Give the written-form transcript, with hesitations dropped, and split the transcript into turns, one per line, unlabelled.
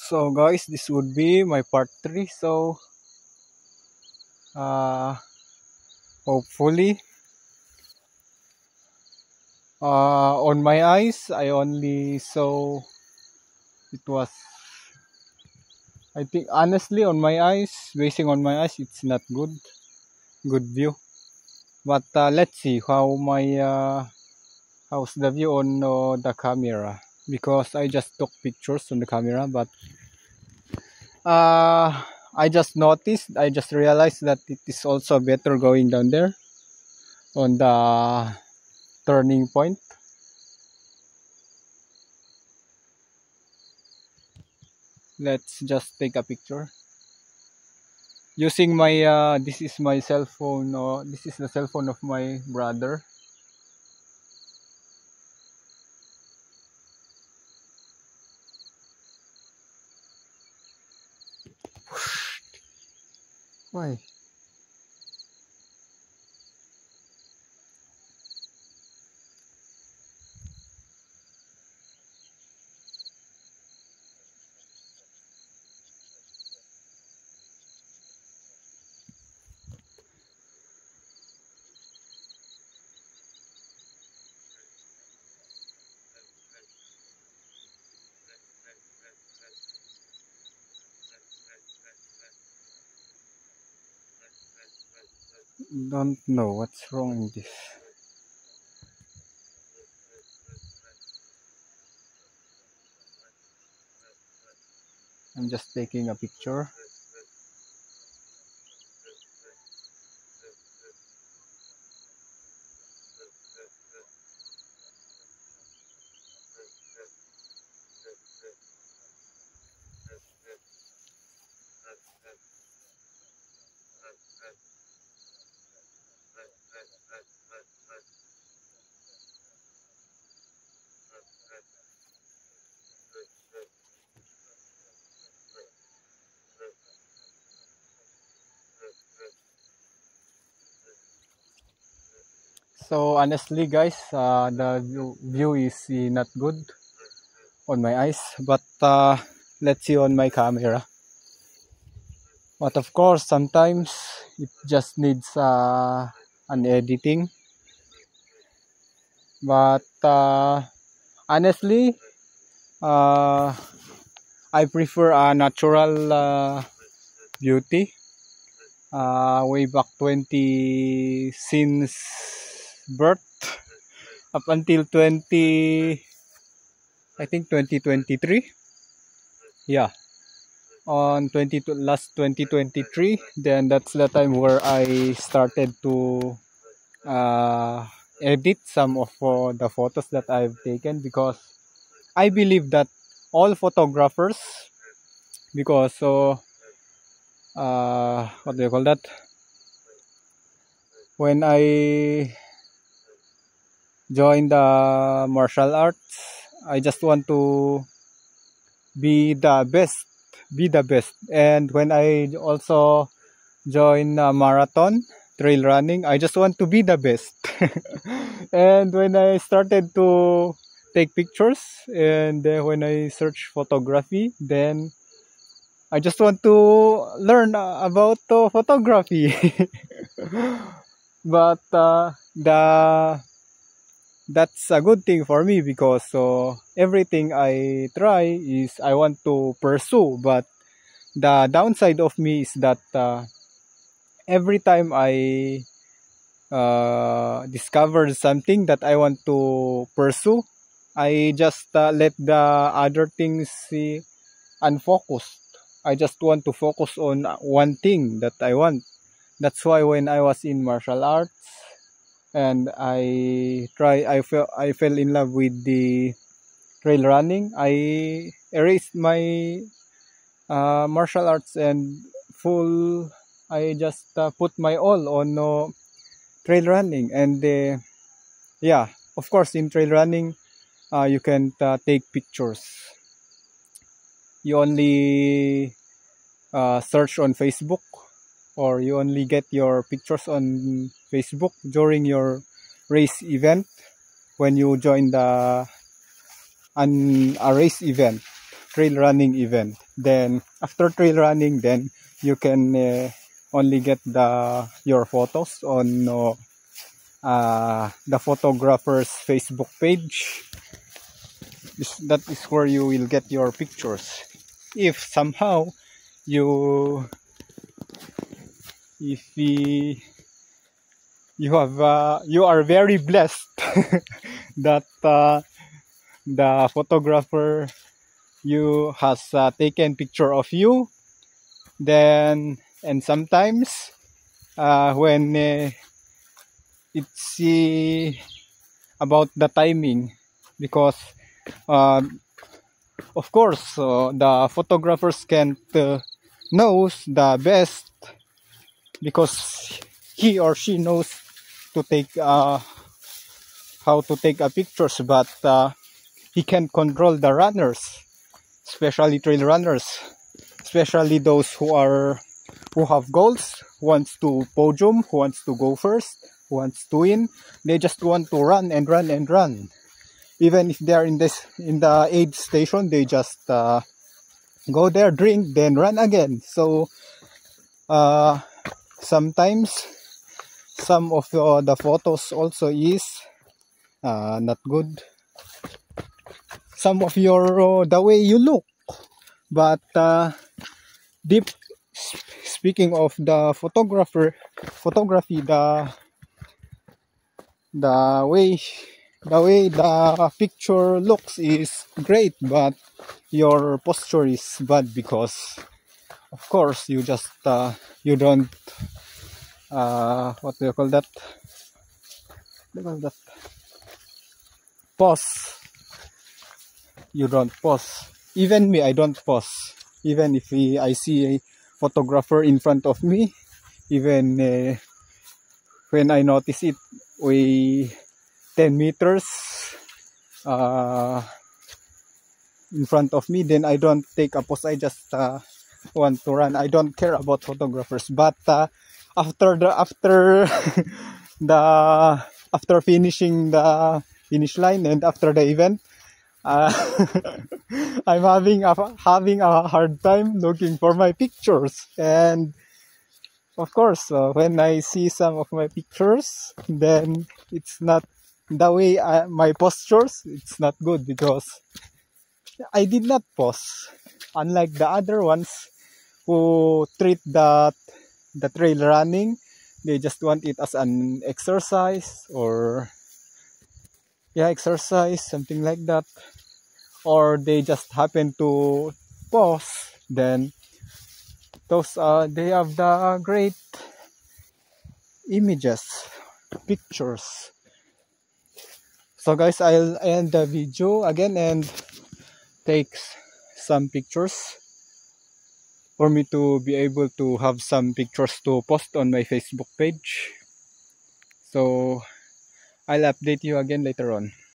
So guys, this would be my part 3. So hopefully on my eyes I only saw it was, I think honestly on my eyes, basing on my eyes, it's not good view. But let's see how my how's the view on the camera, because I just took pictures on the camera. But I just realized that it is also better going down there on the turning point. Let's just take a picture using my this is my cell phone, this is the cell phone of my brother. Why? Don't know what's wrong in this. I'm just taking a picture. So honestly guys, the view is not good on my eyes, but let's see on my camera. But of course sometimes it just needs an editing. But honestly, I prefer a natural beauty. Way back 20, since birth up until 20, I think 2023. Yeah, on last 2023, then that's the time where I started to edit some of the photos that I've taken, because I believe that all photographers, because what do you call that, when I joined the martial arts, I just want to be the best, and when I also join marathon trail running, I just want to be the best. And when I started to take pictures, and when I search photography, then I just want to learn about photography. But that's a good thing for me, because everything I try is I want to pursue. But the downside of me is that every time I discover something that I want to pursue, I just let the other things unfocused. I just want to focus on one thing that I want. That's why when I was in martial arts and I fell in love with the trail running, I erased my martial arts and full. I just put my all on trail running, and yeah, of course in trail running you can take pictures. You only search on Facebook, or you only get your pictures on Facebook during your race event, when you join a race event. trail running event. Then after trail running, then you can only get your photos on the photographer's Facebook page. That is where you will get your pictures. If somehow you are very blessed that the photographer you has taken picture of you, then, and sometimes when it's about the timing, because of course the photographers can't knows the best, because he or she knows to take how to take pictures, but he can control the runners, especially trail runners, especially those who have goals, who wants to podium, who wants to go first, who wants to win. They just want to run and run and run. Even if they are in the aid station, they just go there, drink, then run again. So sometimes some of the photos also is not good. Some of your the way you look, but deep speaking of the photography, the way the picture looks is great, but your posture is bad, because of course you just you don't what do you call that? Pause. You don't pause. Even me, I don't pause. Even if I see a photographer in front of me, even when I notice it way 10 meters in front of me, then I don't take a pose. I just want to run. I don't care about photographers. But after after finishing the finish line and after the event, I'm having a hard time looking for my pictures. And of course, when I see some of my pictures, then it's not the way my postures, it's not good, because I did not pose. Unlike the other ones who treat the trail running, they just want it as an exercise, or exercise, something like that, or they just happen to pause. Then those they have the great images, pictures. So guys, I'll end the video again and take some pictures for me to be able to have some pictures to post on my Facebook page. So I'll update you again later on.